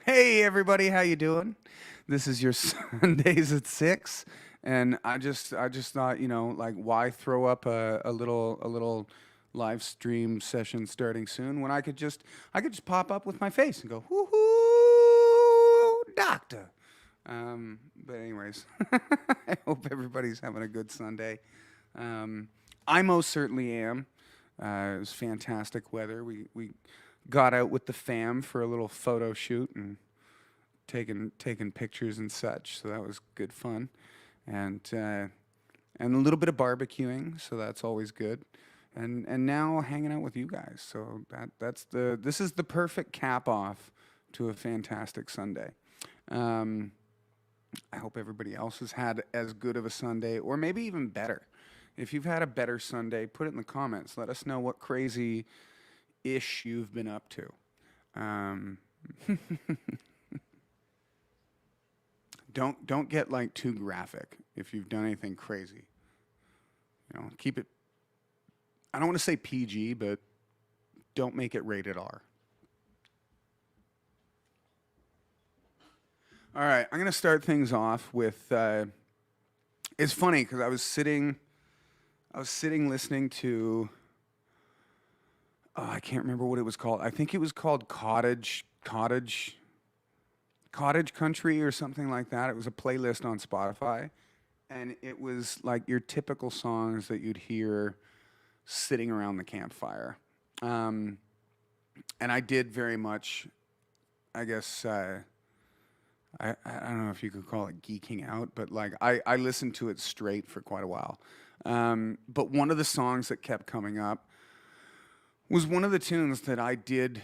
Hey everybody, how you doing? This is your Sundays at 6, and I just thought, like why throw up a little live stream session starting soon when I could just pop up with my face and go, "Woohoo, doctor." But anyways, I hope everybody's having a good Sunday. Um, I most certainly am. It was fantastic weather. We got out with the fam for a little photo shoot and taking pictures and such. So that was good fun, and a little bit of barbecuing. So that's always good. And now hanging out with you guys. So this is the perfect cap off to a fantastic Sunday. Um, I hope everybody else has had as good of a Sunday, or maybe even better. If you've had a better Sunday, put it in the comments. Let us know what crazy ish you've been up to. Um, don't get like too graphic if you've done anything crazy. Keep it. I don't want to say PG, but don't make it rated R. All right, I'm gonna start things off with. It's funny because I was sitting listening to. I can't remember what it was called. I think it was called Cottage Country or something like that. It was a playlist on Spotify, and it was like your typical songs that you'd hear sitting around the campfire. Um, and I did very much, I guess. I don't know if you could call it geeking out, but like I listened to it straight for quite a while. But one of the songs that kept coming up was one of the tunes that I did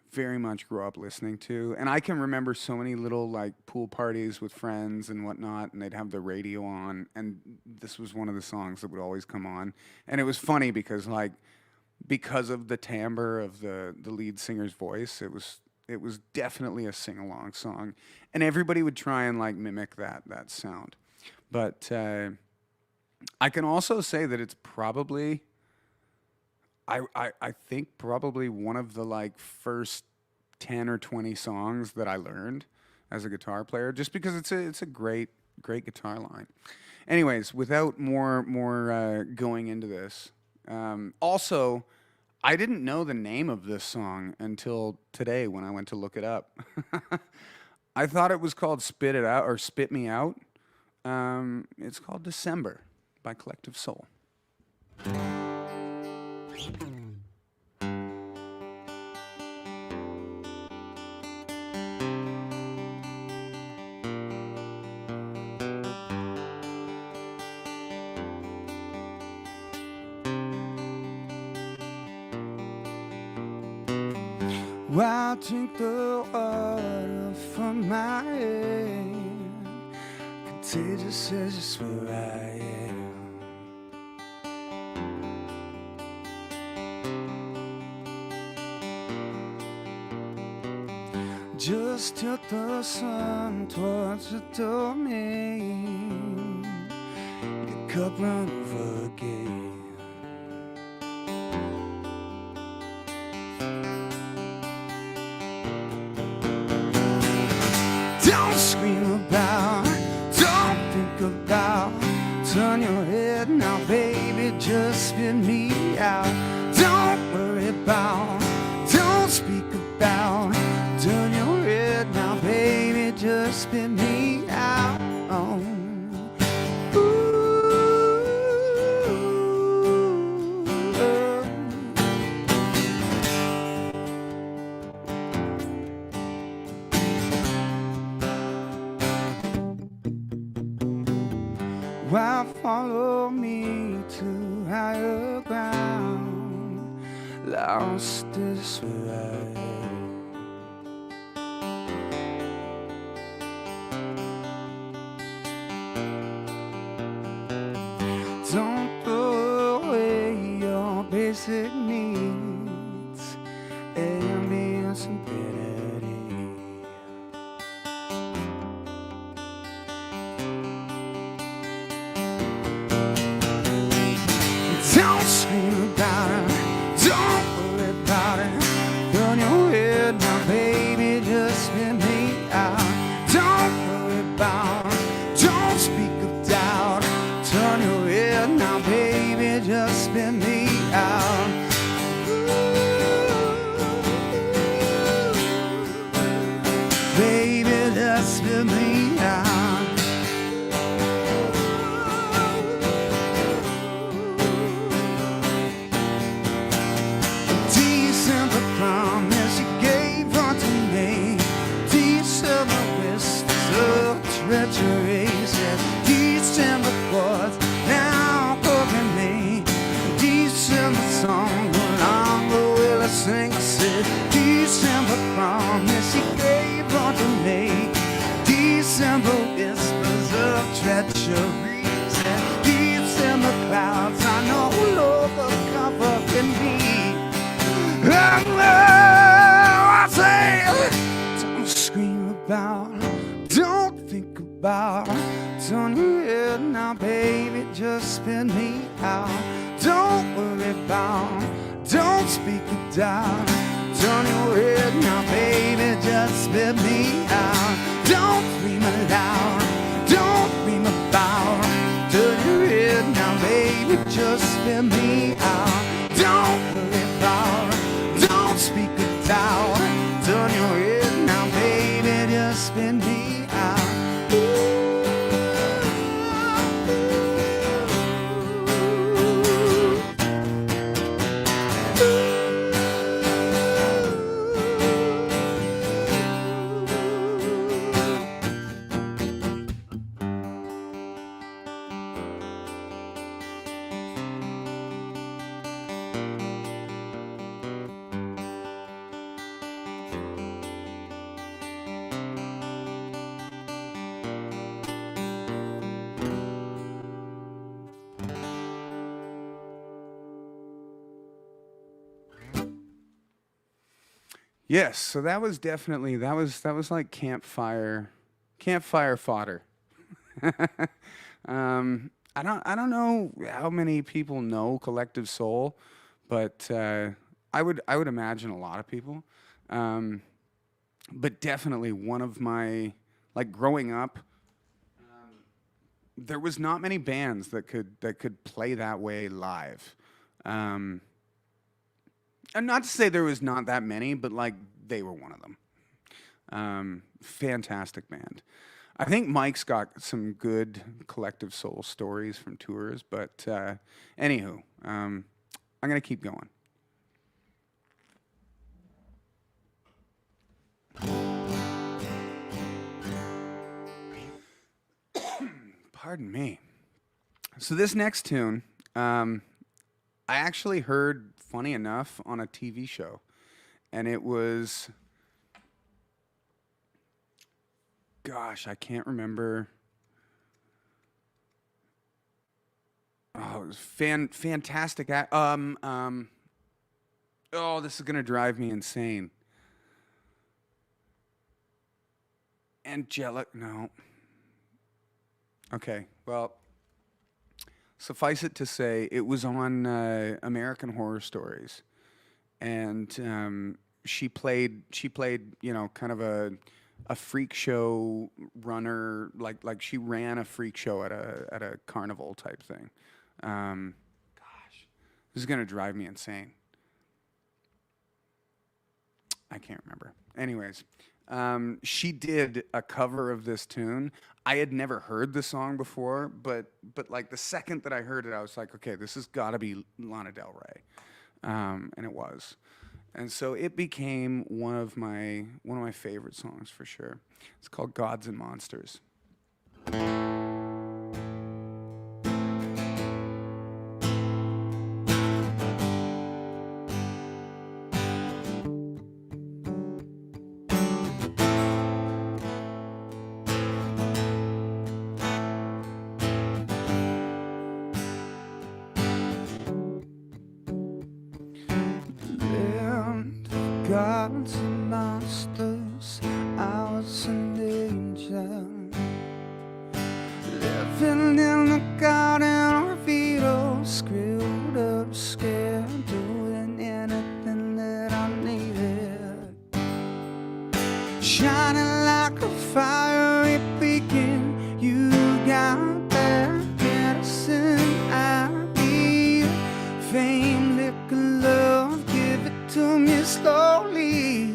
very much grow up listening to. And I can remember so many little like pool parties with friends and whatnot, and they'd have the radio on, and this was one of the songs that would always come on. And it was funny because of the timbre of the lead singer's voice, it was definitely a sing-along song, and everybody would try and like mimic that sound. But I can also say that it's probably I think probably one of the like first 10 or 20 songs that I learned as a guitar player, just because it's a great guitar line. Anyways, without more going into this, also. I didn't know the name of this song until today when I went to look it up. I thought it was called Spit It Out or Spit Me Out. It's called December by Collective Soul. I'll drink the water from my hand. Contagious as just where I am. Just tilt the sun towards the domain. Your cup run over again. Don't scream about, don't think about. Turn your head now, baby, just spit me out. Don't worry about, don't speak about. Turn your head now, baby, just spit me out. Why follow me to higher ground? Lost is where I am. Don't throw away your basic needs, ambience and vanity. Don't scream about it, don't worry about it. Turn your head now, baby, just spit me December promise he gave unto me. December whispers of treachery. December clouds I know longer covering me. I say, don't scream about, don't think about, turn your head now, baby, just spin me out. Don't worry about, don't speak it down, turn your head now, baby, just spin me out. Don't dream aloud, don't dream about, turn your head now, baby, just spin me out. Don't worry about, don't speak it down, turn your head now, baby, just spin me out. Ooh. Yes, so that was definitely that was like campfire fodder. I don't know how many people know Collective Soul, but I would imagine a lot of people. But definitely one of my, like, growing up, there was not many bands that could play that way live. And not to say there was not that many, but like they were one of them. Fantastic band. I think Mike's got some good Collective Soul stories from tours, but anywho, I'm gonna keep going. Pardon me. So this next tune, I actually heard, funny enough, on a TV show, and it was, gosh, I can't remember. Oh, it was fantastic. Oh, this is gonna drive me insane. Angelic, no. Okay, well, suffice it to say, it was on American Horror Stories, and she played, you know, kind of a freak show runner, like she ran a freak show at a carnival type thing. Gosh, this is gonna drive me insane. I can't remember. Anyways, she did a cover of this tune. I had never heard the song before, but like the second that I heard it, I was like, okay, this has got to be Lana Del Rey, and it was, and so it became one of my favorite songs for sure. It's called Gods and Monsters. Gods and monsters, I was an angel, living in the garden of Eden, screwed up, scared, doing anything that I needed, shining like a fiery beacon. You got that medicine I need, fame, liquor, love, give it to me slowly.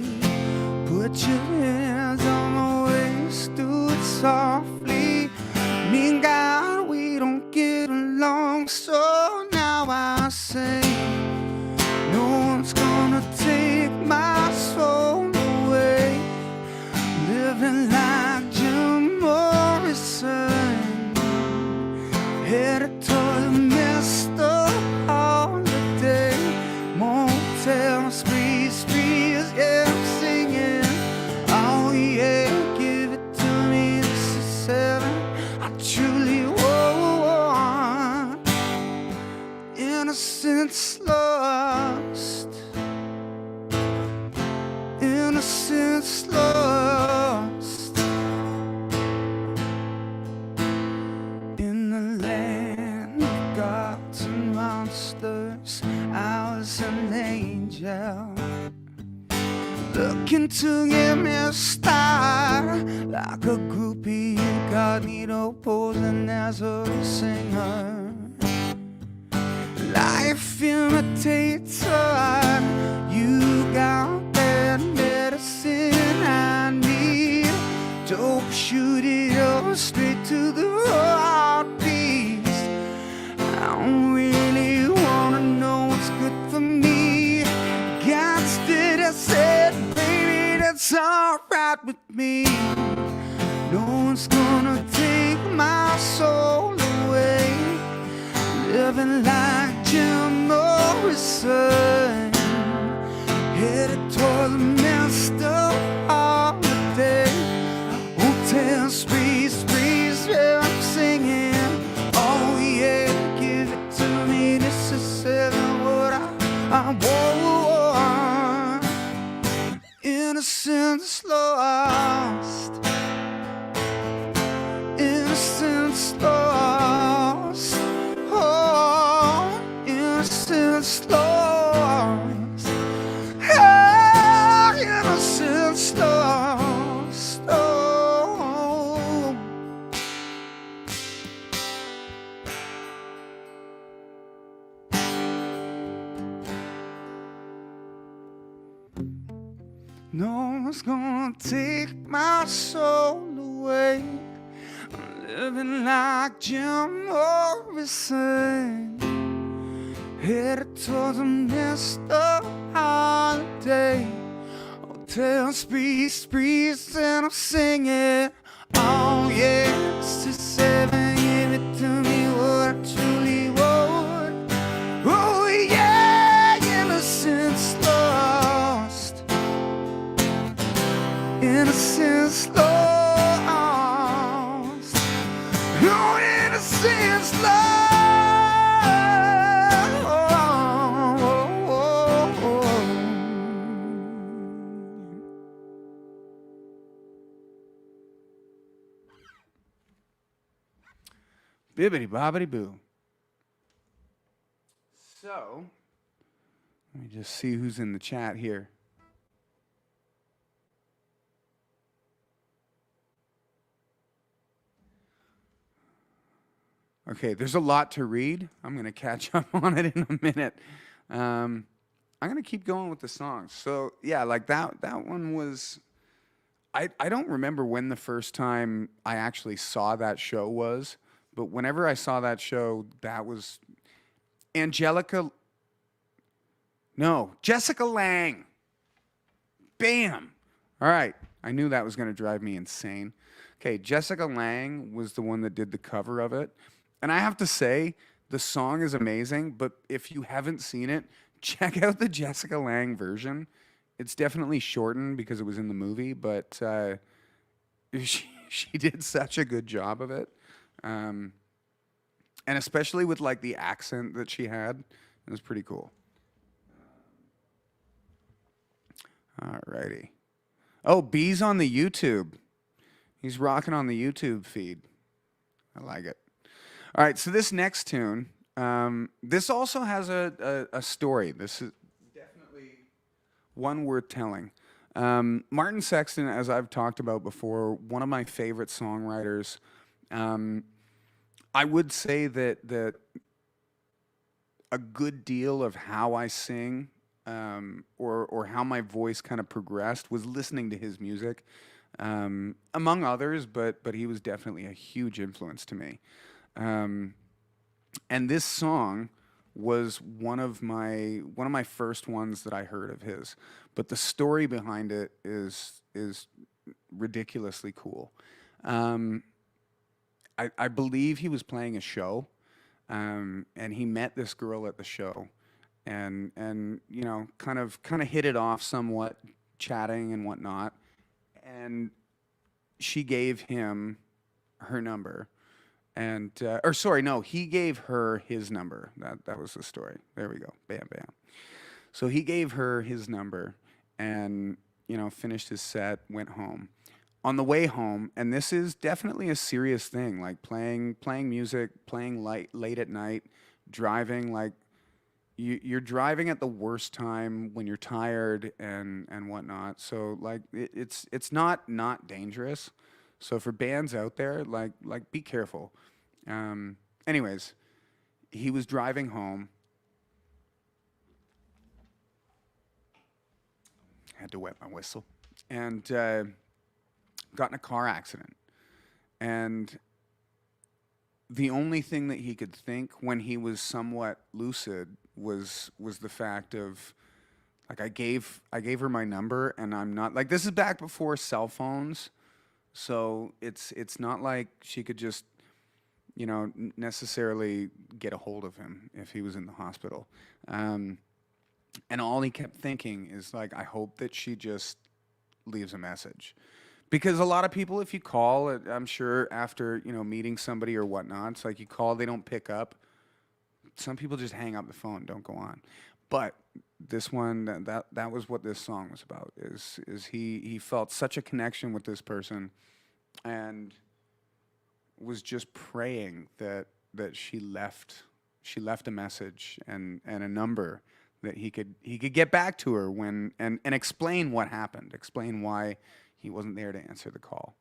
Put your hands on my waist, do it softly. Me and God, we don't get along, so now I say, no one's gonna take my soul away. Living like Jim Morrison, headed toward the Mr. Holiday. Motel sprees, innocence lost in the land of gods and monsters. I was an angel looking to get me a star, like a groupie incognito posing as a singer. Life imitator, you got that medicine I need. Dope, shoot it up straight to the heartbeat. I don't really wanna know what's good for me. God's did I said, baby, that's alright with me. No one's gonna take my soul away. Living like Jim Morrison, headed toward the master holiday. Hotel sprees, where I'm singing. Oh yeah, give it to me. This is what I want. Innocence lost. Innocence lost. Oh, innocence lost. Oh, innocence lost. Oh. No one's gonna take my soul away. I'm living like Jim Morrison, headed towards a Mr. Holiday. Hotel sprees, and I'm singing. Oh yeah, 67, give it to me what I truly want. Oh yeah, innocence lost. Innocence lost. No innocence lost. Bibbidi bobbidi boo. So, let me just see who's in the chat here. Okay, there's a lot to read. I'm going to catch up on it in a minute. I'm going to keep going with the songs. So, yeah, like that one was... I don't remember when the first time I actually saw that show was, but whenever I saw that show, that was... Jessica Lange. Bam! All right, I knew that was going to drive me insane. Okay, Jessica Lange was the one that did the cover of it. And I have to say, the song is amazing, but if you haven't seen it, check out the Jessica Lange version. It's definitely shortened because it was in the movie, but she did such a good job of it. And especially with like the accent that she had, it was pretty cool. Alrighty. Oh, B's on the YouTube. He's rocking on the YouTube feed. I like it. All right, so this next tune, this also has a story. This is definitely one worth telling. Martin Sexton, as I've talked about before, one of my favorite songwriters. I would say that a good deal of how I sing or how my voice kind of progressed was listening to his music, among others, but he was definitely a huge influence to me. And this song was one of my first ones that I heard of his, but the story behind it is ridiculously cool. I believe he was playing a show, and he met this girl at the show, and you know, kind of hit it off somewhat, chatting and whatnot, and she gave him her number. And, or sorry, no, he gave her his number. That was the story. There we go. Bam, bam. So he gave her his number, and finished his set, went home. On the way home, and this is definitely a serious thing, like playing music, playing late at night, driving, like you're driving at the worst time when you're tired and whatnot. So like it's not dangerous. So for bands out there, like be careful. Anyways, he was driving home. Had to wet my whistle, and got in a car accident. And the only thing that he could think when he was somewhat lucid was the fact of, like, I gave her my number, and I'm not, like, this is back before cell phones, so it's not like she could just necessarily get a hold of him if he was in the hospital. And all he kept thinking is, like, I hope that she just leaves a message. Because a lot of people, if you call, I'm sure after, meeting somebody or whatnot, it's like you call, they don't pick up. Some people just hang up the phone, don't go on. But this one, that was what this song was about, is he felt such a connection with this person and was just praying that she left a message and a number that he could get back to her when and explain what happened, explain why he wasn't there to answer the call.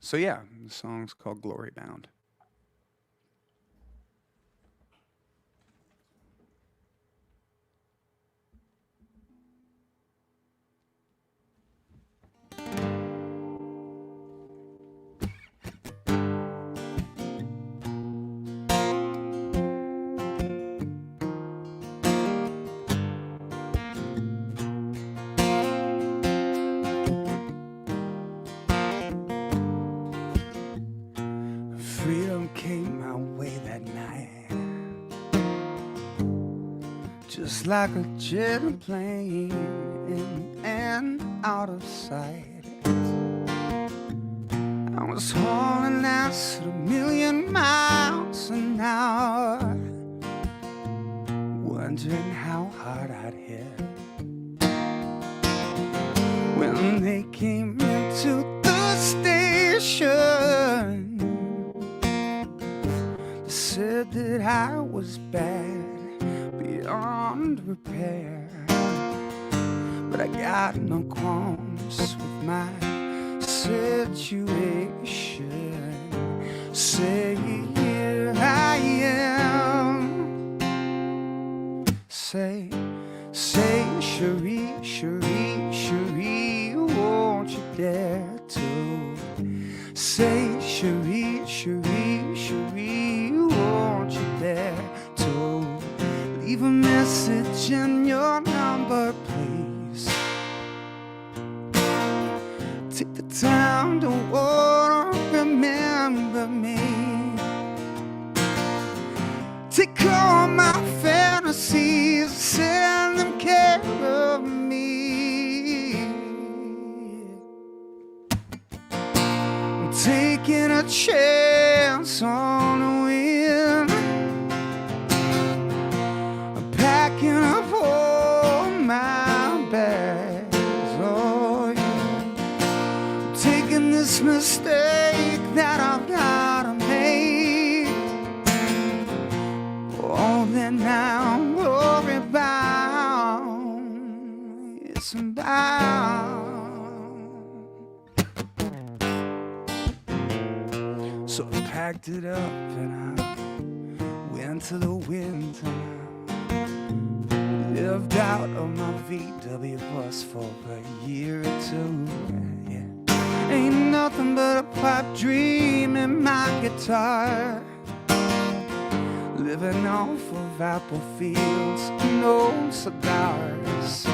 So yeah, the song's called Glory Bound. Freedom came my way that night, just like a jet plane in and out of sight. I was hauling ass at 1,000,000 miles an hour, wondering how hard I'd hit when they came into the station. Said that I was bad, beyond repair, but I got no qualms with my situation. Say, here I am. Say, Cherie, Cherie, Cherie, won't you dare to say, Cherie, Cherie, Cherie, won't you dare to leave a message in your number, please. Take the time to wanna remember me. Take all my fantasies, send them care of me. I'm taking a chance on the wind. I'm packing up all my bags. Oh, yeah. I'm taking this mistake that I've gotta make. All that now I'm worried about is about. So I packed it up and I went to the winter. Lived out on my VW bus for a year or two. Yeah. Ain't nothing but a pipe dream in my guitar. Living off of apple fields, no cigars.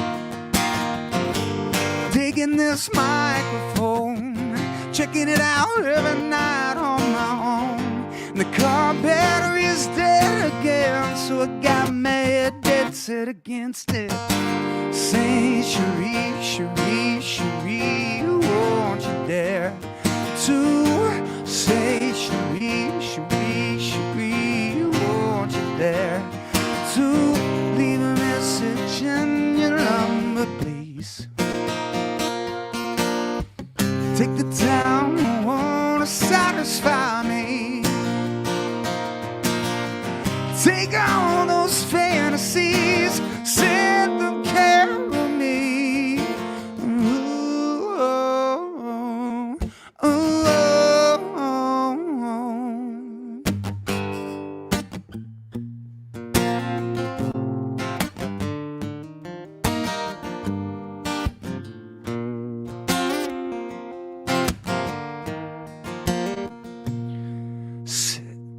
Digging this microphone, checking it out every night on my own. And the car battery is dead again, so I got mad, dead set against it. Say, Cherie, Cherie, Cherie, won't you dare to say, Cherie, Cherie, Cherie, won't you dare to leave a message in your number, please. peace. Take the time I wanna satisfy me. Take all those fantasies, set them carry me. Ooh, oh, oh, oh,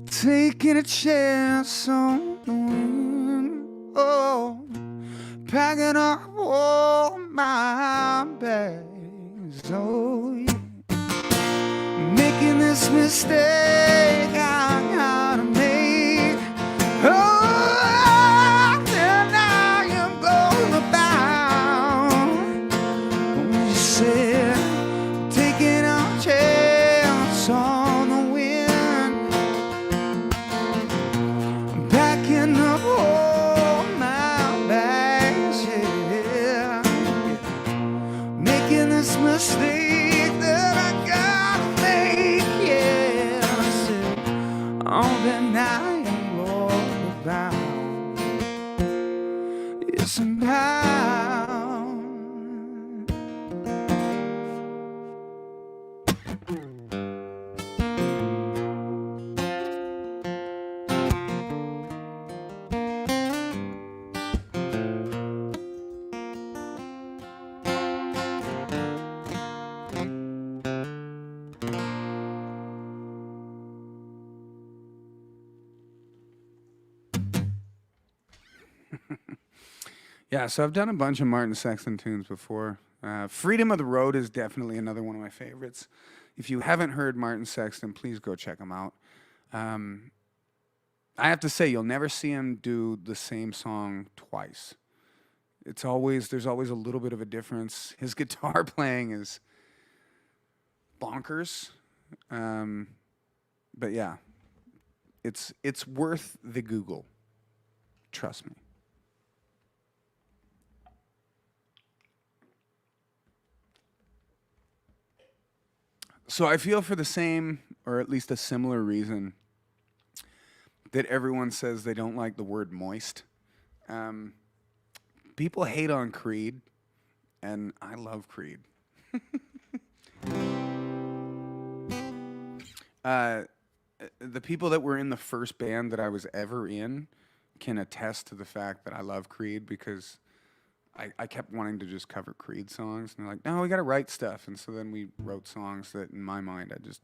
taking a chance on the wind, oh, packing up all my bags, oh yeah, making this mistake I gotta make, oh, and I am going about, you said, taking a chance on the wind. Packing up all my bags, yeah. Making this mistake that I gotta make, yeah. I said, all that I am all about is somehow. Yeah, so I've done a bunch of Martin Sexton tunes before. Freedom of the Road is definitely another one of my favorites. If you haven't heard Martin Sexton, please go check him out. I have to say, you'll never see him do the same song twice. There's always a little bit of a difference. His guitar playing is bonkers. But yeah, it's worth the Google. Trust me. So I feel for the same, or at least a similar reason, that everyone says they don't like the word moist. People hate on Creed, and I love Creed. The people that were in the first band that I was ever in can attest to the fact that I love Creed, because I kept wanting to just cover Creed songs, and they're like, no, we got to write stuff. And so then we wrote songs that, in my mind, I just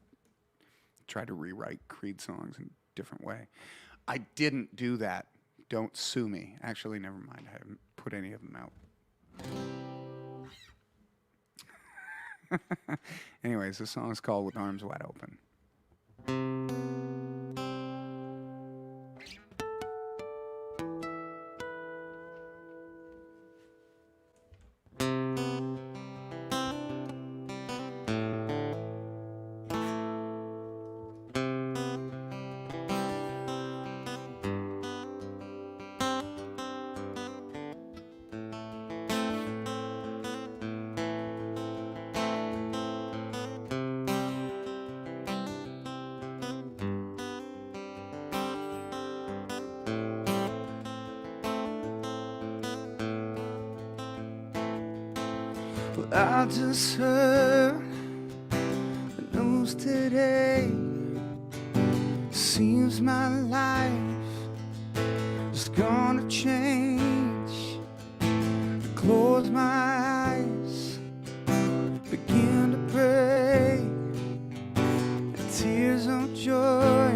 tried to rewrite Creed songs in a different way. I didn't do that. Don't sue me. Actually, never mind. I haven't put any of them out. Anyways, this song is called With Arms Wide Open. I just heard the news today. Seems my life is gonna change. I close my eyes, begin to pray, and tears of joy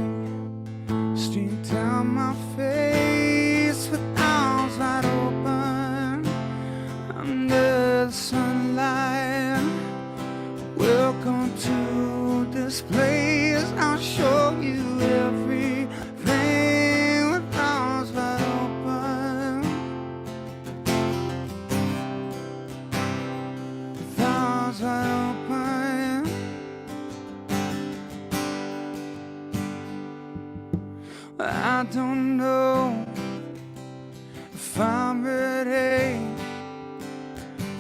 stream down my face with arms wide open under the sunlight. Welcome to this place. I'll show you everything with arms wide open. With arms wide open. I don't know if I'm ready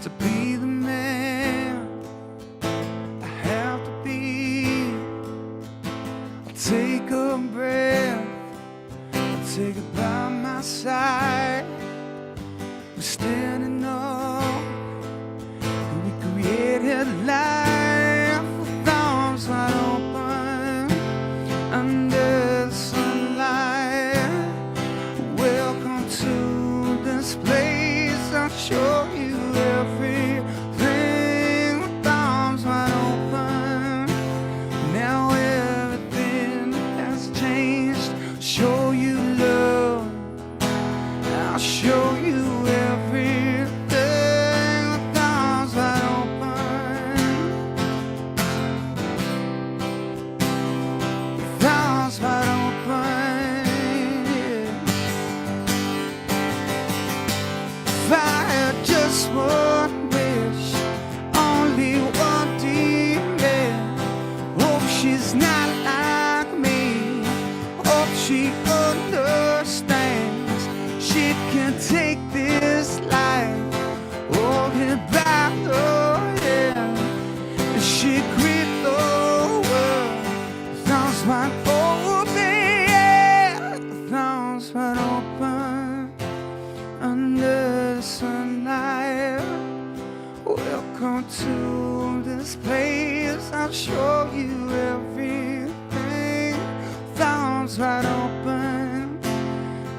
to be the man I have to be. I'll take a breath, I'll take it by my side. We're standing up and we created life with arms wide open under the sunlight. Welcome to this place, I'll show you everything with arms wide open. Now everything has changed. Show you love, I'll show you everything with arms wide open. With arms wide open, yeah. If I had just one wish, only one demand. Hope she's not like me. Hope she understands. She can take this life, hold it back, oh yeah. And she greet the world with arms wide open, yeah. With arms wide open under the sunlight. Welcome to this place, I'll show you everything. With arms wide open,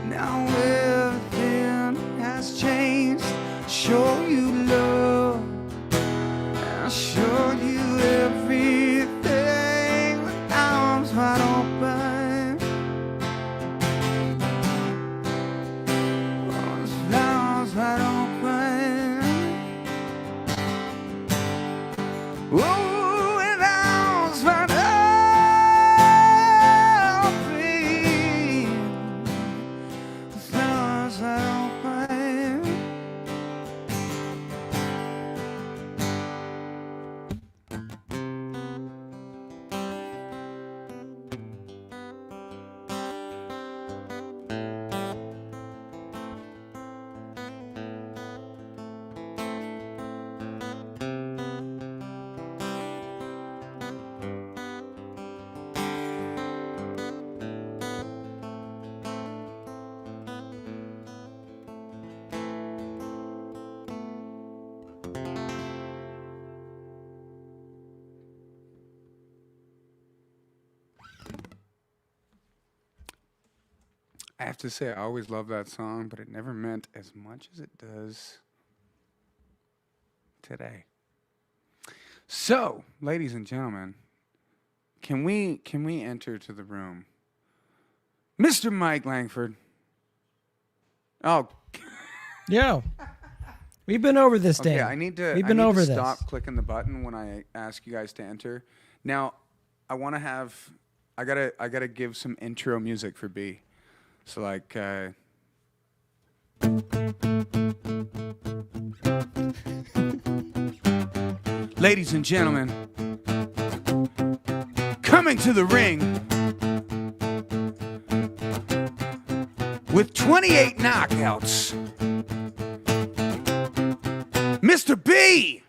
now everything has changed. Show you love, I'll show you everything. With arms wide open, with arms wide open. Oh, with arms wide open, with arms wide open. I have to say, I always loved that song, but it never meant as much as it does today. So, ladies and gentlemen, can we enter to the room, Mr. Mike Langford? Oh, Yo, we've been over this, Dane. okay. I need to. We've I been need over to this. stop clicking the button when I ask you guys to enter. Now, I want to have. I gotta give some intro music for B. So like. Ladies and gentlemen, coming to the ring with 28 knockouts, Mr. B.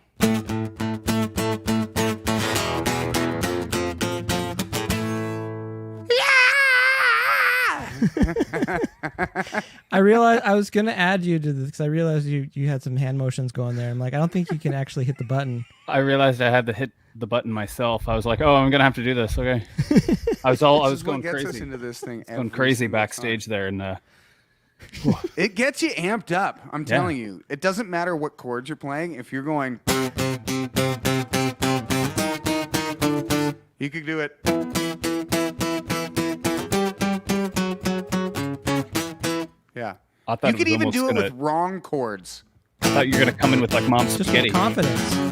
I realized I was going to add you to this because I realized you had some hand motions going there. I'm like, I don't think you can actually hit the button. I realized I had to hit the button myself. I was like, oh, I'm going to have to do this. Okay. I was going Gets us crazy. into this thing Going every crazy single backstage time. there. And It gets you amped up. I'm Yeah. telling you. It doesn't matter what chords you're playing. If you're going, you could do it. Yeah. I thought You it could was even almost do it gonna- with wrong chords. I thought you were going to come in with like mom's Just spaghetti. with confidence.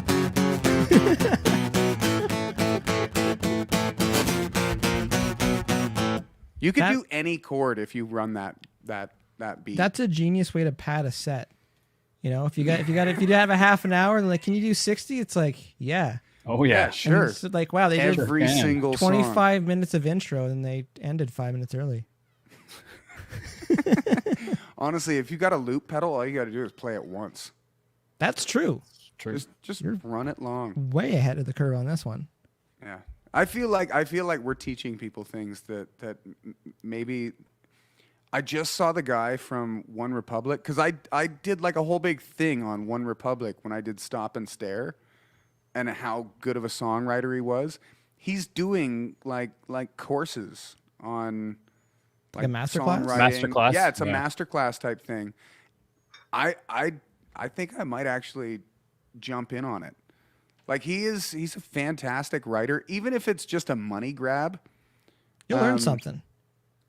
You could That- do any chord if you run that beat. That's a genius way to pad a set. You know, if you have a half an hour, they're like, can you do 60? It's like, yeah. Oh, yeah, yeah. And sure. it's like, wow, they did Every can. single song. 25 minutes of intro and they ended 5 minutes early. Honestly, if you got a loop pedal, all you got to do is play it once. That's true. True. Just run it long. Way ahead of the curve on this one. Yeah. I feel like we're teaching people things that maybe. I just saw the guy from One Republic because I did like a whole big thing on One Republic when I did Stop and Stare, and how good of a songwriter he was. He's doing like courses on like a masterclass. Masterclass. Yeah, it's a masterclass type thing. I think I might actually jump in on it. Like he's a fantastic writer, even if it's just a money grab. You'll learn something.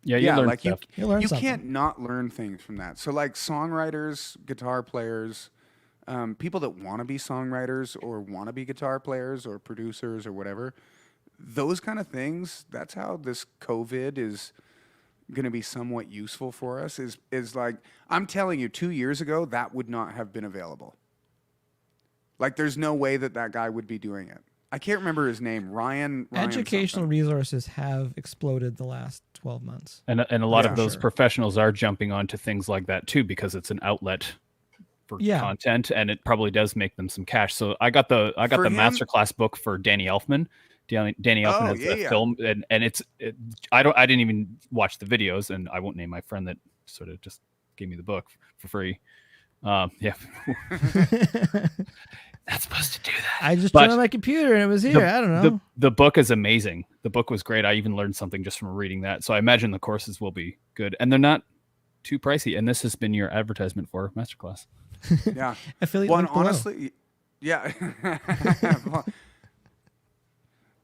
Yeah, you learn like stuff. you can't not learn things from that. So like songwriters, guitar players, people that want to be songwriters or want to be guitar players or producers or whatever, those kind of things. That's how this COVID is going to be somewhat useful for us. Is like I'm telling you, 2 years ago that would not have been available. Like there's no way that guy would be doing it. I can't remember his name. Ryan Educational something. resources have exploded the last 12 months. And a lot of those professionals are jumping onto things like that too, because it's an outlet for content, and it probably does make them some cash. So I got the Masterclass book for Danny Elfman. Danny Elfman has a film, and I didn't even watch the videos, and I won't name my friend that sort of just gave me the book for free. Yeah. Not supposed to do that. I just turned on my computer and it was here. I don't know. The book is amazing. The book was great. I even learned something just from reading that. So I imagine the courses will be good, and they're not too pricey. And this has been your advertisement for Masterclass. Yeah. Affiliate Well, link below. honestly, yeah.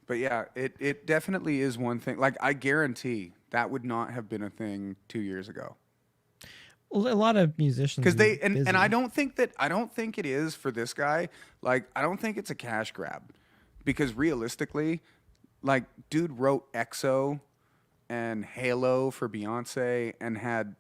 But yeah, it definitely is one thing. Like I guarantee that would not have been a thing 2 years ago. Well, a lot of musicians Because and I don't think it is for this guy. Like I don't think it's a cash grab, because realistically, like dude wrote EXO and Halo for Beyonce and had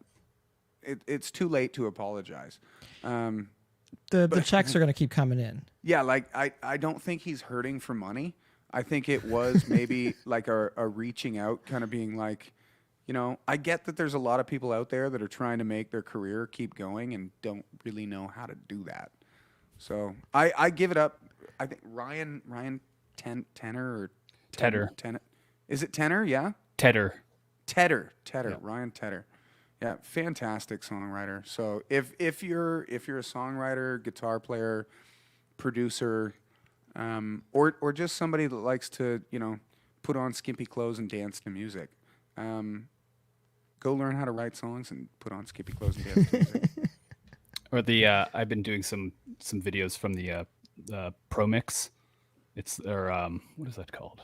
it's too late to apologize. The checks are going to keep coming in. Yeah, like I don't think he's hurting for money. I think it was maybe like a reaching out, kind of being like, you know, I get that there's a lot of people out there that are trying to make their career keep going and don't really know how to do that. So I give it up. I think Ryan Tenner or Tedder. Is it Tenner? Yeah. Tedder. Yeah. Ryan Tedder. Yeah, fantastic songwriter. So if you're a songwriter, guitar player, producer, or just somebody that likes to, you know, put on skimpy clothes and dance to music, go learn how to write songs and put on skimpy clothes and dance to music. Or I've been doing some videos from the Pro Mix. It's what is that called?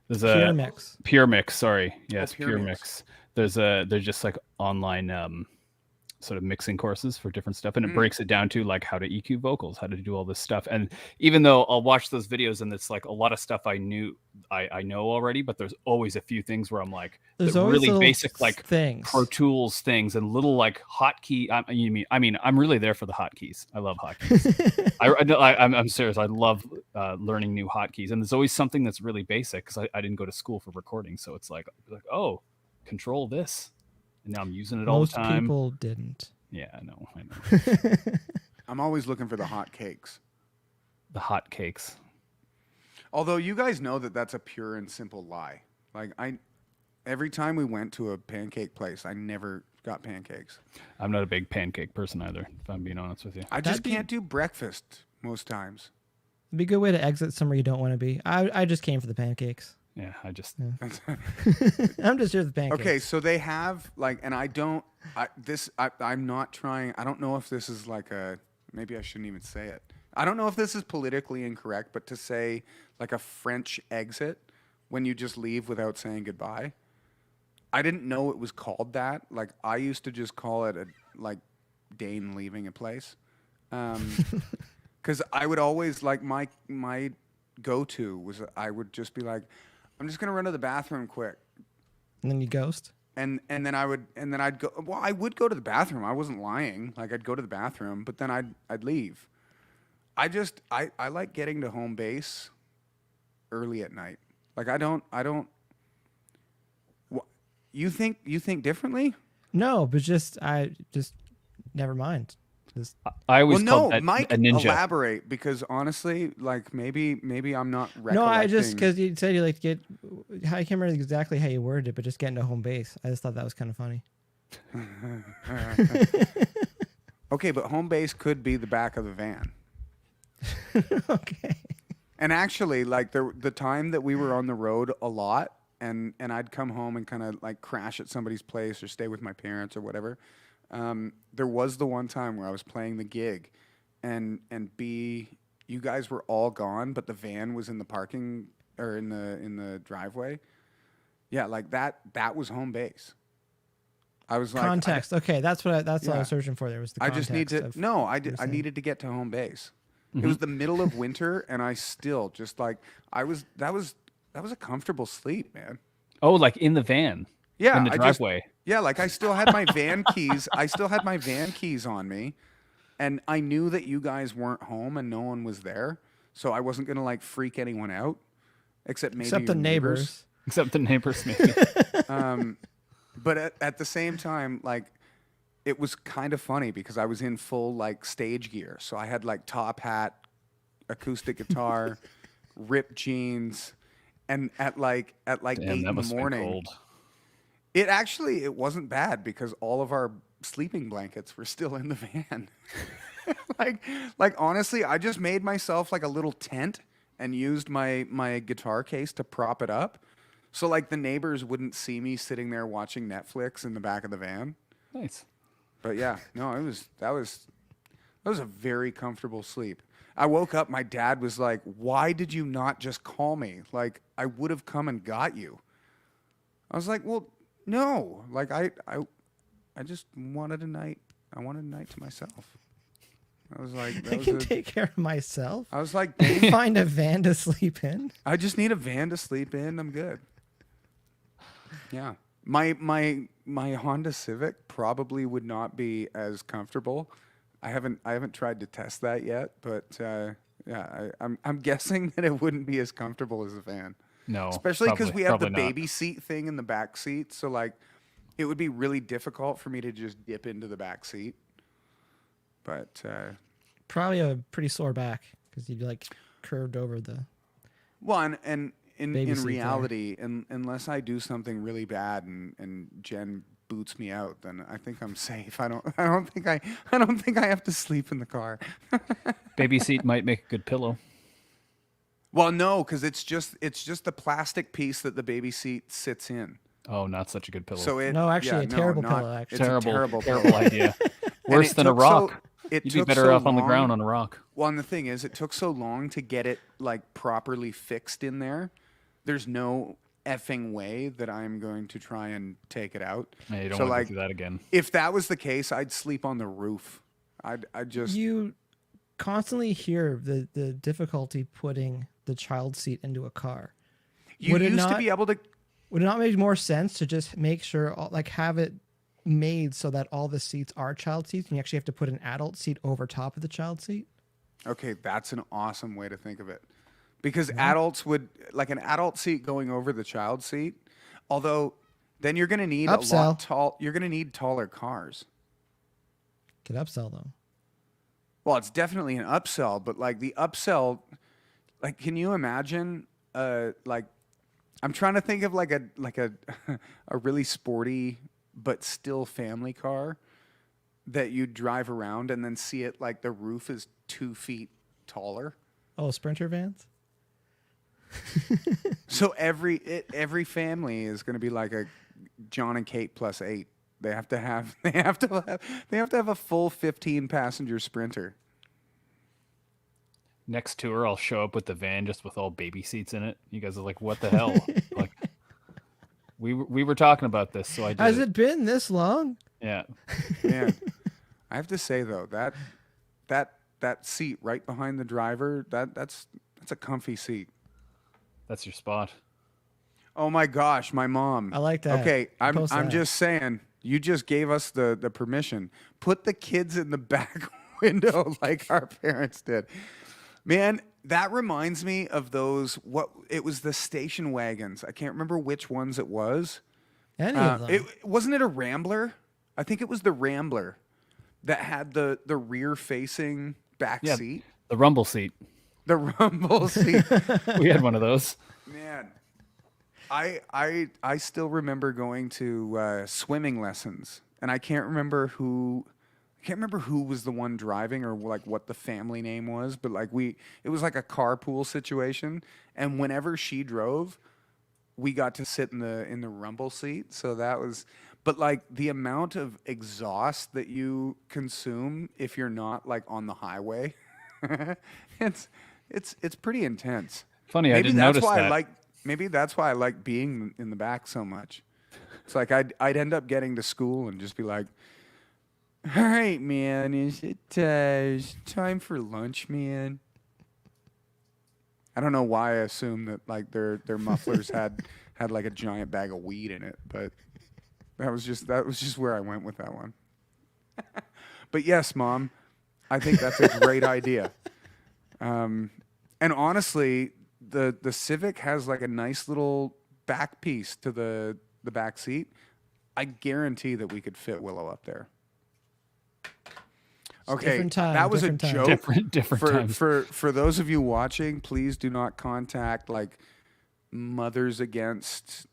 There's Pure Mix. Pure Mix. Sorry, yes, Pure Pure Mix. Mix. They're just like online sort of mixing courses for different stuff, and it breaks it down to like how to EQ vocals, how to do all this stuff. And even though I'll watch those videos and it's like a lot of stuff I know already, but there's always a few things where I'm like, there's really basic like things, Pro Tools things, and little like hotkey. I mean, I'm really there for the hotkeys. I love hotkeys. I'm serious. I love learning new hotkeys, and there's always something that's really basic because I didn't go to school for recording, so it's like oh, control this. And now I'm using it all the time. Most people didn't. Yeah, I know. I'm always looking for the hot cakes. The hot cakes. Although you guys know that that's a pure and simple lie. Like every time we went to a pancake place, I never got pancakes. I'm not a big pancake person either, if I'm being honest with you. I just can't do breakfast most times. It'd be a good way to exit somewhere you don't want to be. I just came for the pancakes. Yeah, I'm just here for the pancakes. Okay, so they have like, and I'm not trying. I don't know if this is like maybe I shouldn't even say it. I don't know if this is politically incorrect, but to say like a French exit when you just leave without saying goodbye. I didn't know it was called that. Like I used to just call it like Dane leaving a place. Because I would always like my go-to was I would just be like, I'm just gonna run to the bathroom quick, and then you ghost. And then I'd go. Well, I would go to the bathroom. I wasn't lying. Like I'd go to the bathroom, but then I'd leave. I like getting to home base early at night. Like I don't. You think differently? No, but I just never mind. I always Well, called no, that Mike, a ninja. elaborate, because honestly, like maybe I'm not recollecting. No, I just because you said you like to get. I can't remember exactly how you worded it, but just getting to home base. I just thought that was kind of funny. Okay, but home base could be the back of the van. Okay. And actually, like the time that we were on the road a lot, and I'd come home and kind of like crash at somebody's place or stay with my parents or whatever. There was the one time where I was playing the gig, and you guys were all gone, but the van was in the parking or in the driveway. Yeah, like that was home base. I was like Context. Okay, that's what I was searching for. There was the I context. just need to. Of No, what you're I saying. needed to get to home base. It was the middle of winter, and I still just like that was a comfortable sleep, man. Oh, like in the van. Yeah, in the driveway. Like I still had my van keys. I still had my van keys on me, and I knew that you guys weren't home and no one was there, so I wasn't gonna like freak anyone out, except maybe Except the your neighbors. Except the neighbors, maybe. But at the same time, like, it was kind of funny because I was in full like stage gear. So I had like top hat, acoustic guitar, ripped jeans, and at like Damn, 8 that in the must have been morning. cold. It wasn't bad because all of our sleeping blankets were still in the van. like honestly, I just made myself like a little tent and used my guitar case to prop it up. So like the neighbors wouldn't see me sitting there watching Netflix in the back of the van. Nice. But yeah, no, that was a very comfortable sleep. I woke up, my dad was like, "Why did you not just call me? Like I would have come and got you." I was like, "Well, no. Like I just wanted a night. I wanted a night to myself." I was like, I can take care of myself. I was like, Find a van to sleep in. I just need a van to sleep in. I'm good. Yeah. My Honda Civic probably would not be as comfortable. I haven't tried to test that yet, but yeah, I'm guessing that it wouldn't be as comfortable as a van. No. Especially because we have the probably not. baby seat thing in the back seat, so like it would be really difficult for me to just dip into the back seat. But Probably a pretty sore back because you'd like curved over the. well, and in Baby seat reality, unless I do something really bad and Jen boots me out, then I think I'm safe. I don't think I have to sleep in the car. Baby seat might make a good pillow. Well, no, because it's just the plastic piece that the baby seat sits in. Oh, not such a good pillow. So No, actually, a terrible pillow, actually. It's terrible, a terrible terrible idea. Worse it than a took rock. It You'd be took better so off on the long- ground on a rock. Well, and the thing is, it took so long to get it like properly fixed in there. There's no effing way that I'm going to try and take it out. Yeah, you don't So, want to like, do that again. if that was the case, I'd sleep on the roof. I'd just You constantly hear the difficulty putting the child seat into a car. you would it used to not- be able to. Would it not make more sense to just make sure, like, have it made so that all the seats are child seats, and you actually have to put an adult seat over top of the child seat? Okay, that's an awesome way to think of it. Because adults would like an adult seat going over the child seat. Although then you're going to need Upsell. you're going to need taller cars. Could upsell though. Well, it's definitely an upsell, but like the upsell, like, can you imagine? Like, I'm trying to think of like a a really sporty but still family car that you drive around and then see it like the roof is 2 feet taller. Oh, Sprinter vans? So every family is going to be like a John and Kate plus 8. They have to have a full 15 passenger Sprinter. Next tour, I'll show up with the van just with all baby seats in it. You guys are like, "What the hell?" Like, we were talking about this, so I did. Has it been this long? Yeah. Man, I have to say though that seat right behind the driver, that's a comfy seat. That's your spot. Oh my gosh, my mom. I like that. Okay, I'm Post that. just saying, you just gave us the permission. Put the kids in the back window like our parents did. Man, that reminds me of it was the station wagons. I can't remember which ones it was. Any of them. Wasn't it a Rambler? I think it was the Rambler. that had the rear facing back seat. The rumble seat. The rumble seat. We had one of those. Man, I still remember going to swimming lessons, and I can't remember who was the one driving or like what the family name was, but like it was like a carpool situation, and whenever she drove, we got to sit in the rumble seat. So that was, but like the amount of exhaust that you consume if you're not like on the highway, it's pretty intense. Funny, I didn't notice that. Maybe that's why I like being in the back so much. It's like I'd end up getting to school and just be like, "All right, man, is it time for lunch, man?" I don't know why I assumed that like their mufflers had like a giant bag of weed in it, but that was just where I went with that one. But yes, Mom, I think that's a great idea. And honestly, the Civic has like a nice little back piece to the back seat. I guarantee that we could fit Willow up there. Okay, that was a joke. Different times. For those of you watching, please do not contact like Mothers Against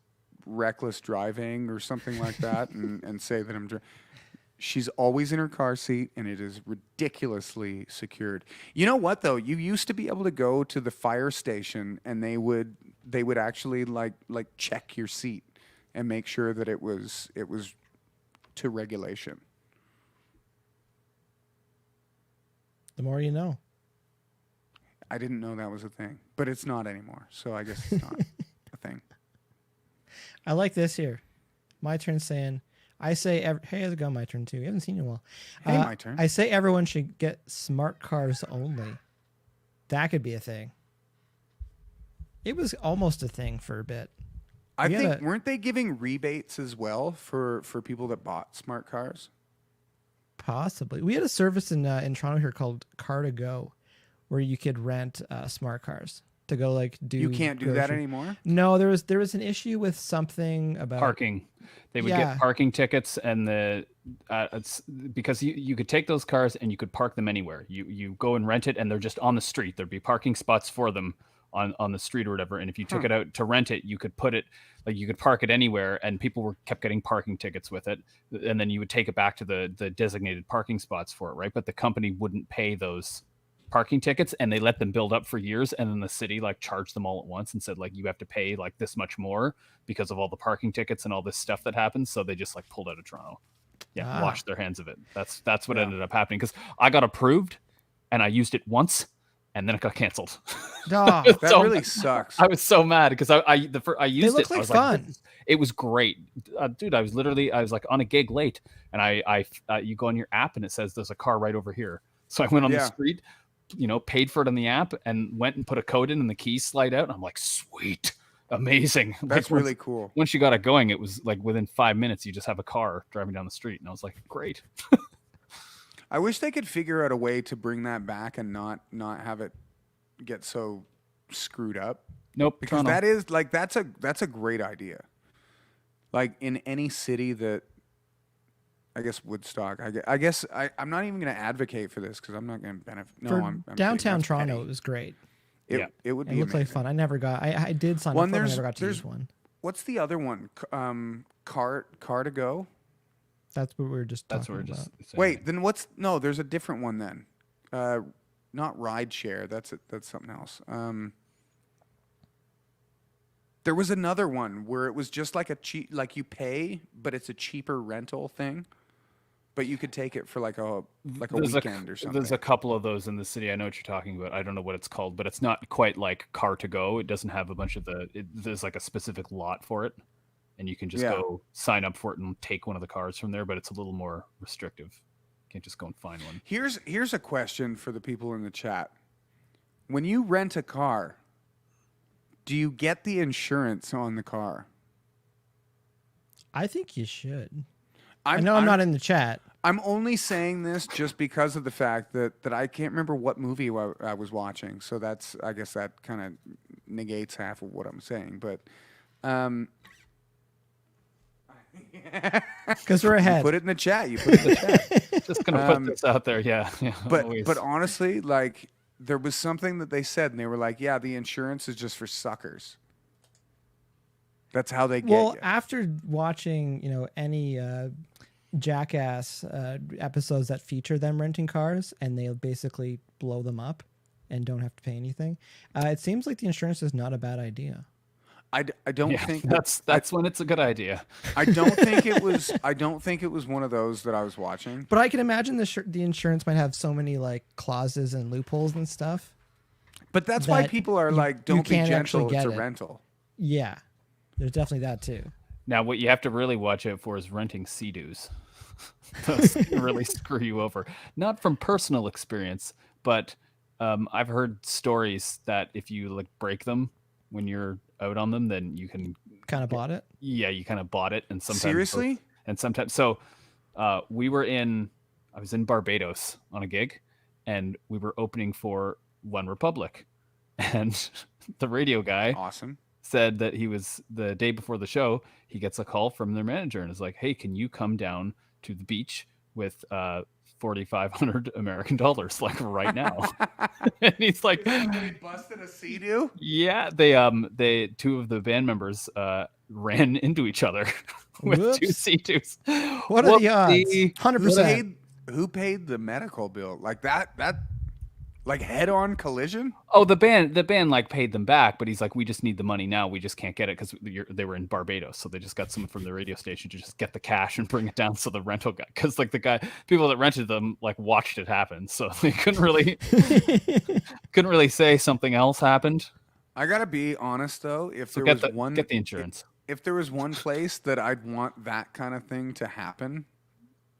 Reckless Driving or something like that and say that I'm She's always in her car seat, and it is ridiculously secured. You know what though? You used to be able to go to the fire station, and they would actually like check your seat and make sure that it was to regulation. The more you know. I didn't know that was a thing, but it's not anymore. So I guess it's not a thing. I like this here. My turn saying, I say, hey, how's it going? My turn too. We haven't seen you in a while. Hey, my turn. I say everyone should get smart cars only. That could be a thing. It was almost a thing for a bit. I think, weren't they giving rebates as well for people that bought smart cars? Possibly. We had a service in Toronto here called Car to Go, where you could rent smart cars to go like do. You can't do that anymore? No, there was an issue with something about parking. They would get parking tickets, and it's because you could take those cars and you could park them anywhere. You go and rent it, and they're just on the street. There'd be parking spots for them on the street or whatever. And if you took it out to rent it, you could put it like you could park it anywhere, and people kept getting parking tickets with it. And then you would take it back to the designated parking spots for it, right? But the company wouldn't pay those parking tickets, and they let them build up for years, and then the city like charged them all at once and said like you have to pay like this much more because of all the parking tickets and all this stuff that happens. So they just like pulled out of Toronto. Washed their hands of it. That's what ended up happening, because I got approved and I used it once and then it got canceled. Oh, that really sucks. I was so mad because I used it. It looked like fun. It was great, dude. I was like on a gig late, and you go on your app and it says there's a car right over here. So I went on the street, paid for it on the app, and went and put a code in, and the keys slide out, and I'm like, sweet, amazing. That's really cool. Once you got it going, it was like within 5 minutes you just have a car driving down the street, and I was like, great. I wish they could figure out a way to bring that back and not have it get so screwed up. Nope. Because that is like that's a great idea. Like in any city that, I guess Woodstock. I'm not even going to advocate for this because I'm not going to benefit. No, I'm downtown Toronto. Petty. It was great. It would be. It looked like fun. I never got. I did sign up for it. I never got to use one. What's the other one? Car to Go. That's what we were just. That's what we're just. Saying. Wait, then what's no? There's a different one then. Not ride share. That's something else. There was another one where it was just like a cheap, like you pay, but it's a cheaper rental thing. But you could take it for like a weekend or something. There's a couple of those in the city. I know what you're talking about. I don't know what it's called, but it's not quite like Car to Go. It doesn't have a bunch of there's like a specific lot for it, and you can just go sign up for it and take one of the cars from there. But it's a little more restrictive. You can't just go and find one. Here's a question for the people in the chat. When you rent a car, do you get the insurance on the car? I think you should. I'm not in the chat. I'm only saying this just because of the fact that I can't remember what movie I was watching. So I guess that kind of negates half of what I'm saying. But Because we're ahead. Put it in the chat. You put it in the chat. Just gonna put this out there. Yeah. But honestly, like there was something that they said, and they were like, "Yeah, the insurance is just for suckers." That's how they get you. After watching, any Jackass episodes that feature them renting cars, and they'll basically blow them up and don't have to pay anything, it seems like the insurance is not a bad idea. I don't think that's when it's a good idea. I don't think it was. I don't think it was one of those that I was watching. But I can imagine the insurance might have so many like clauses and loopholes and stuff. But that's why people are like, "Don't be gentle. It's a it. rental." Yeah, there's definitely that too. Now, what you have to really watch out for is renting Sea-Doos. Those can really screw you over. Not from personal experience, but I've heard stories that if you like break them when you're out on them, then you can kind of bought it. Yeah, you kind of bought it, and sometimes seriously, and sometimes so. I was in Barbados on a gig, and we were opening for One Republic, and the radio guy, awesome, said that he was the day before the show. He gets a call from their manager and is like, "Hey, can you come down to the beach with $4,500 American dollars like right now?" And he's like, "They busted a Sea-Doo?" Yeah, they two of the band members ran into each other with two Sea-Doos. What are the odds? 100%. Who paid the medical bill? Like that like head-on collision? Oh, the band like paid them back, but he's like, "We just need the money now. We just can't get it because they were in Barbados, so they just got someone from the radio station to just get the cash and bring it down." So the rental guy, because like people that rented them like watched it happen, so they couldn't really say something else happened. I gotta be honest though, if there was one, get the insurance. If there was one place that I'd want that kind of thing to happen,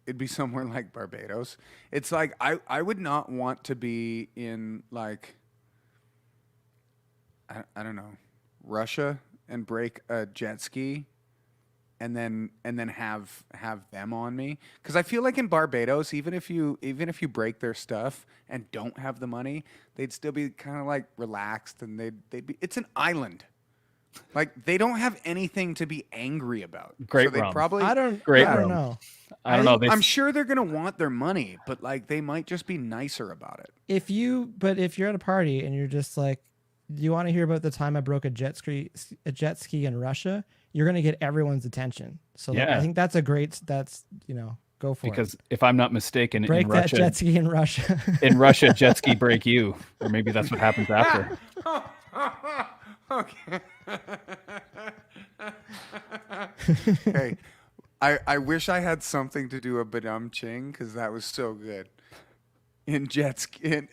it'd be somewhere like Barbados. It's like I would not want to be in like I don't know, Russia and break a jet ski and then have them on me, because I feel like in Barbados, even if you break their stuff and don't have the money, they'd still be kind of like relaxed, and they'd be, it's an island. Like they don't have anything to be angry about. Great, so they probably I don't know. I'm sure they're gonna want their money, but like they might just be nicer about it. If you're at a party and you're just like, "Do you want to hear about the time I broke a jet ski in Russia?" You're gonna get everyone's attention. So yeah. I think that's go for it. Because if I'm not mistaken, break in that Russia, jet ski in Russia. In Russia, jet ski break you, or maybe that's what happens after. Okay. Hey, I wish I had something to do a badum-ching, because that was so good. In jet ski,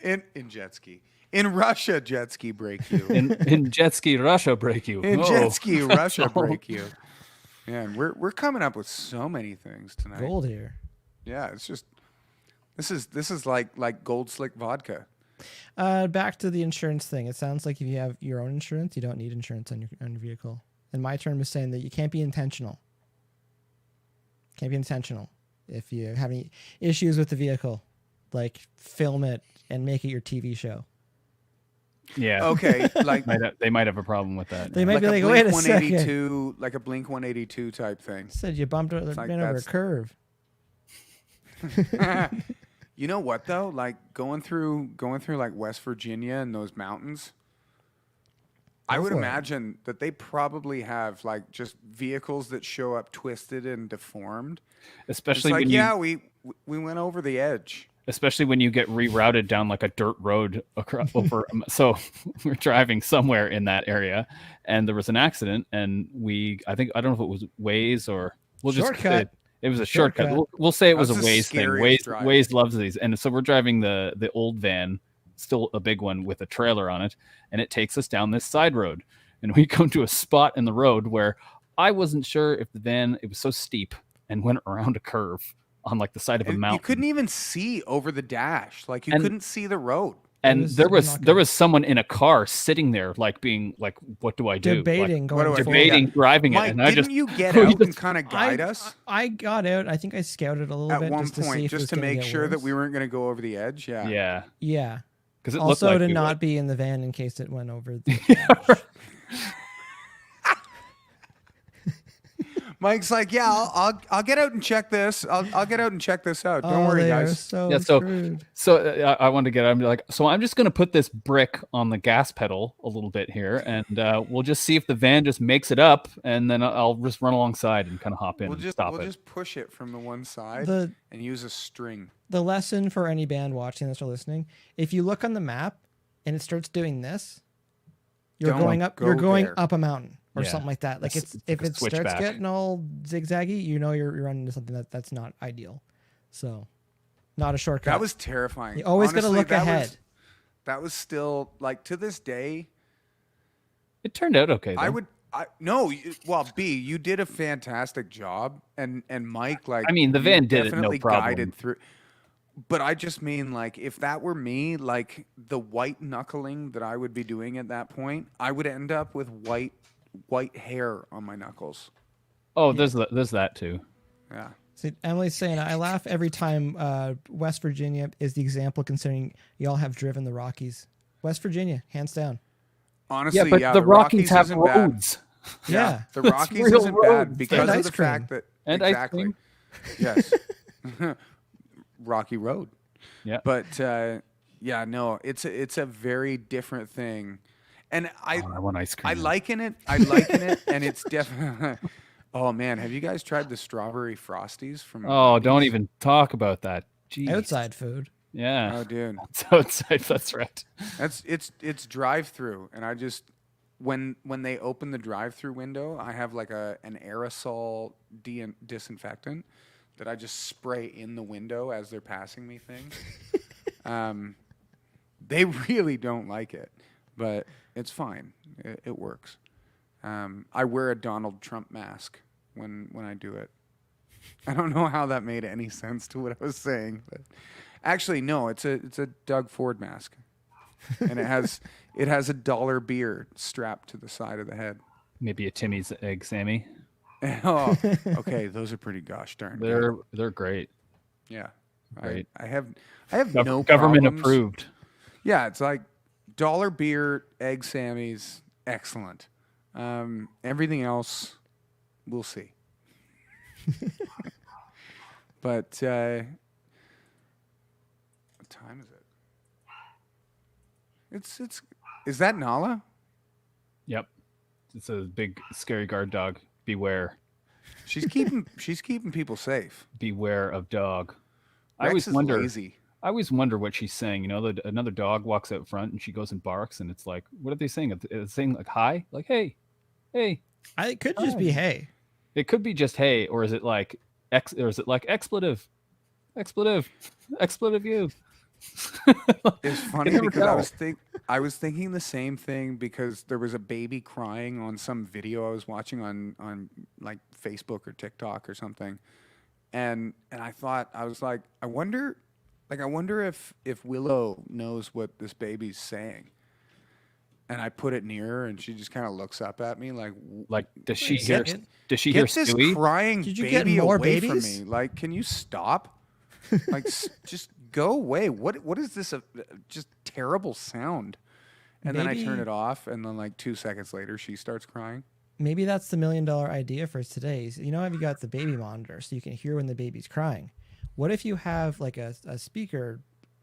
in Russia, jet ski break you. In jet ski Russia break you. In jet ski Russia break you. Man, we're coming up with so many things tonight. Gold here. Yeah, it's just this is like Gold Slick vodka. Back to the insurance thing. It sounds like if you have your own insurance, you don't need insurance on your vehicle. And my term is saying that you can't be intentional. Can't be intentional. If you have any issues with the vehicle, like film it and make it your TV show. Yeah. Okay. Like they might have a problem with that. They might be like, "Wait a second." Like a Blink 182 type thing. Said you bumped over a curve. You know what though? Like going through like West Virginia and those mountains, I would imagine that they probably have like just vehicles that show up twisted and deformed. Especially it's like, when we went over the edge. Especially when you get rerouted down like a dirt road over. So we're driving somewhere in that area, and there was an accident, and I don't know if it was Waze or shortcut. It was a shortcut. We'll say it was a Waze thing. Waze loves these. And so we're driving the old van, still a big one with a trailer on it, and it takes us down this side road. And we come to a spot in the road where I wasn't sure if the van, it was so steep and went around a curve on like the side of a mountain. You couldn't even see over the dash. Like you couldn't see the road. And there was someone in a car sitting there, like being like, "What do I do?" Debating, driving Mike, it. And didn't you get out and kind of guide us? I got out. I think I scouted a little bit at one point, just to make sure worse. that we weren't going to go over the edge. Yeah. Because it also looked like to not be in the van in case it went over. Mike's like, yeah, I'll get out and check this. I'll get out and check this out. Don't worry, they guys. Are so Yeah, screwed. I want to get. I'm like, so I'm just going to put this brick on the gas pedal a little bit here, and we'll just see if the van just makes it up, and then I'll just run alongside and kind of hop in. We'll We'll just push it from the one side The- and use a string. The lesson for any band watching this or listening: if you look on the map and it starts doing this, you're Don't going up. go You're going there. up a mountain or Yeah. something like that. Like It's if like a it starts switchback. getting all zigzaggy, you know you're running into something that's not ideal. So, not a shortcut. That was terrifying. You always got to Honestly, look ahead. That was still like to this day. It turned out okay. Though. B, you did a fantastic job, and Mike, like, I mean, the you van did it, no definitely problem. guided through. But I just mean, like, if that were me, like the white knuckling that I would be doing at that point, I would end up with white hair on my knuckles. Oh, there's that too. Yeah. See, Emily's saying, I laugh every time West Virginia is the example, considering y'all have driven the Rockies. West Virginia, hands down. Honestly, Yeah, but the Rockies have isn't bad. roads. Yeah. The It's Rockies real isn't bad roads. because And of ice the cream. fact that And ice exactly. cream. Yes. Rocky Road. Yeah. But no, it's a very different thing. And I want ice cream. I liken it, and it's definitely. Oh man, have you guys tried the strawberry frosties from? Oh, don't Wendy's? even talk about that. Jeez. Outside food. Yeah. Oh, dude, It's outside. That's right. it's drive-through, and I just when they open the drive-through window, I have like an aerosol disinfectant that I just spray in the window as they're passing me things. They really don't like it, but it's fine. It works. I wear a Donald Trump mask when I do it. I don't know how that made any sense to what I was saying, but actually no, it's a Doug Ford mask, and it has a dollar beer strapped to the side of the head. Maybe a Timmy's egg, Sammy. Oh, okay, those are pretty gosh darn good. They're great. Yeah, Great. I have no Government problems. approved. Yeah, it's like dollar beer, egg Sammys, excellent. Everything else, we'll see. But what time is it? Is that Nala? Yep. It's a big scary guard dog. Beware. She's keeping people safe. Beware of dog. I Rex always is wonder. lazy. I always wonder what she's saying. You know, another dog walks out front and she goes and barks, and it's like, what are they saying? Are they saying like hi? Like hey. It could just be hey. It could be just hey, or is it like or is it like expletive you? It's funny because I was thinking the same thing because there was a baby crying on some video I was watching on like Facebook or TikTok or something, and I was like, I wonder if Willow knows what this baby's saying. And I put it near her, and she just kind of looks up at me like does she Wait a hear? second. Does she hear get this Stewie? crying Did you get baby more away babies? from me. Like, can you stop? Like, just go away. What is this? Just terrible sound. And then I turn Maybe- it off, and then like 2 seconds later, she starts crying. Maybe that's the $1 million idea for today. You know, have you got the baby monitor so you can hear when the baby's crying? What if you have like a speaker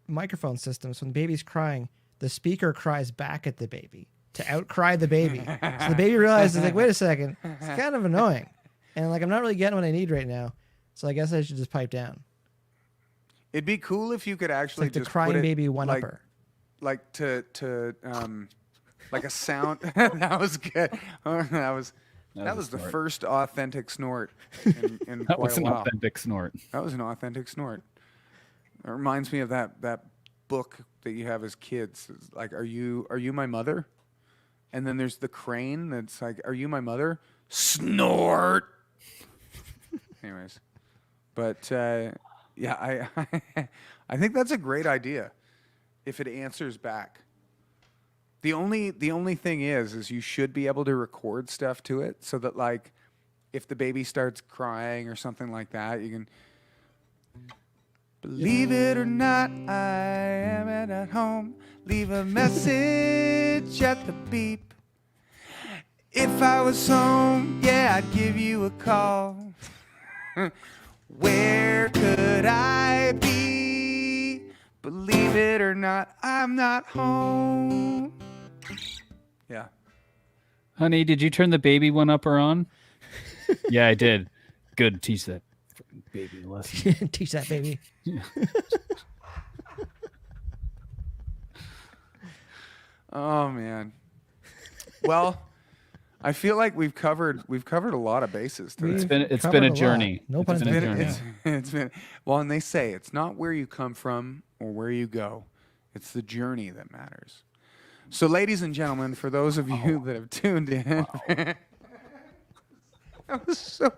microphone system, so when the baby's crying, the speaker cries back at the baby to outcry the baby. So the baby realizes, like, wait a second, it's kind of annoying. And like, I'm not really getting what I need right now. So I guess I should just pipe down. It'd be cool if you could It's actually like the just crying put it, baby one like, upper. like to like a sound. That was good. That was the snort. first authentic snort in That quite was a an while. authentic snort. That was an authentic snort. It reminds me of that book that you have as kids. It's like, are you my mother? And then there's the crane that's like, are you my mother? Snort. Anyways, but yeah, I think that's a great idea if it answers back. The only thing is you should be able to record stuff to it so that, like, if the baby starts crying or something like that, you can. Believe it or not, I am at home. Leave a message at the beep. If I was home, yeah, I'd give you a call. Where could I be? Believe it or not, I'm not home. Yeah. Honey, did you turn the baby one up or on? Yeah, I did. Good. Teach that freaking baby a lesson. Teach that baby. Oh man. Well, I feel like we've covered a lot of bases today. It's been a journey. No pun intended. It's been well, and they say it's not where you come from or where you go. It's the journey that matters. So, ladies and gentlemen, for those of you that have tuned in, that was so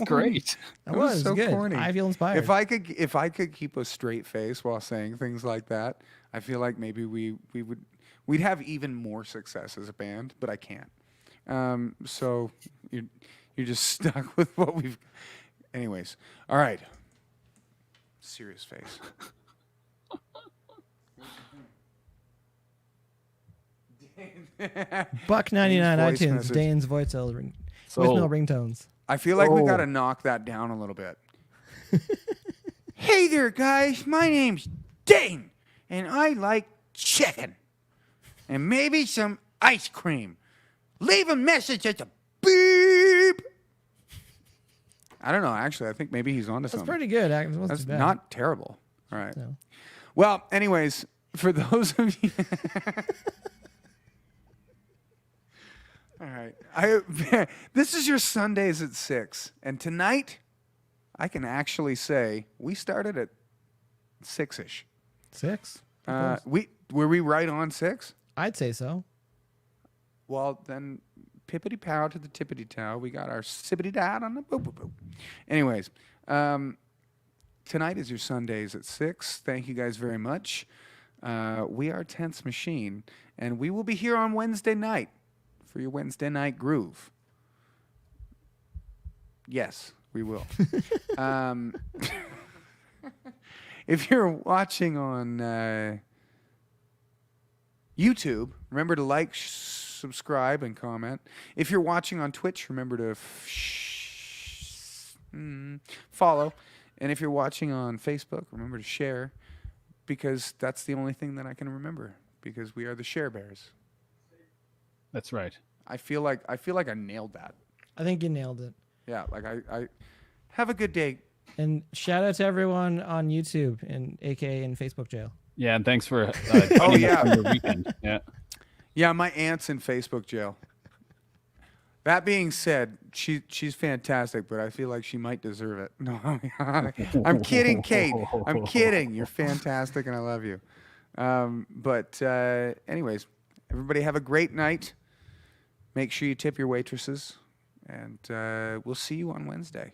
great. That was so good. corny. I feel inspired. If I could keep a straight face while saying things like that, I feel like maybe we'd have even more success as a band, but I can't. So you're just stuck with what we've. Anyways, all right. Serious face. $1.99 Dane's voice iTunes. message. Dane's voicemail ringtones. I feel like we got to knock that down a little bit. Hey there, guys. My name's Dane, and I like chicken and maybe some ice cream. Leave a message at the beep. I don't know. Actually, I think maybe he's onto something. That's pretty good. That's not terrible. All right. No. Well, anyways, for those of you. All right. This is your Sundays at 6. And tonight, I can say we started at 6-ish. 6? Were we right on 6? I'd say so. Well, then pippity pow to the tippity tow. We got our sippity dad on the boo boo boo. Anyways, tonight is your Sundays at 6. Thank you guys very much. We are Tense Machine, and we will be here on Wednesday night for your Wednesday night groove. Yes, we will. If you're watching on YouTube, remember to like, subscribe, and comment. If you're watching on Twitch, remember to follow. And if you're watching on Facebook, remember to share, because that's the only thing that I can remember, because we are the Share Bears. That's right. I feel like I nailed that. I think you nailed it. Yeah, like I have a good day. And shout out to everyone on YouTube and AKA in Facebook jail. Yeah, and thanks for Oh yeah, on your weekend. Yeah. Yeah, my aunt's in Facebook jail. That being said, she's fantastic, but I feel like she might deserve it. No, I'm kidding, Kate. I'm kidding. You're fantastic, and I love you. But anyways, everybody have a great night. Make sure you tip your waitresses, and we'll see you on Wednesday.